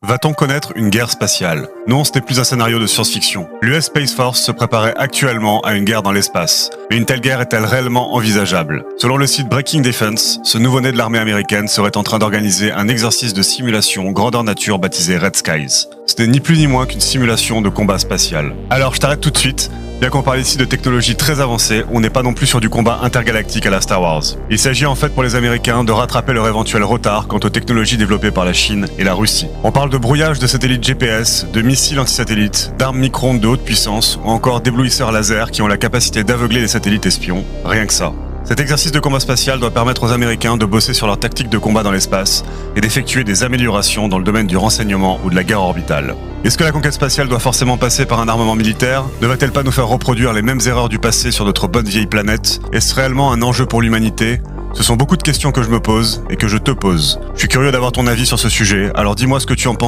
Va-t-on connaître une guerre spatiale? Non, ce n'est plus un scénario de science-fiction. L'US Space Force se préparait actuellement à une guerre dans l'espace. Mais une telle guerre est-elle réellement envisageable? Selon le site Breaking Defense, ce nouveau-né de l'armée américaine serait en train d'organiser un exercice de simulation grandeur nature baptisé Red Skies. Ce n'est ni plus ni moins qu'une simulation de combat spatial. Alors je t'arrête tout de suite. Bien qu'on parle ici de technologies très avancées, on n'est pas non plus sur du combat intergalactique à la Star Wars. Il s'agit en fait pour les Américains de rattraper leur éventuel retard quant aux technologies développées par la Chine et la Russie. On parle de brouillage de satellites GPS, de missiles anti-satellites, d'armes micro-ondes de haute puissance ou encore d'éblouisseurs laser qui ont la capacité d'aveugler les satellites espions. Rien que ça. Cet exercice de combat spatial doit permettre aux Américains de bosser sur leur tactique de combat dans l'espace et d'effectuer des améliorations dans le domaine du renseignement ou de la guerre orbitale. Est-ce que la conquête spatiale doit forcément passer par un armement militaire? Ne va-t-elle pas nous faire reproduire les mêmes erreurs du passé sur notre bonne vieille planète? Est-ce réellement un enjeu pour l'humanité? Ce sont beaucoup de questions que je me pose et que je te pose. Je suis curieux d'avoir ton avis sur ce sujet, alors dis-moi ce que tu en penses.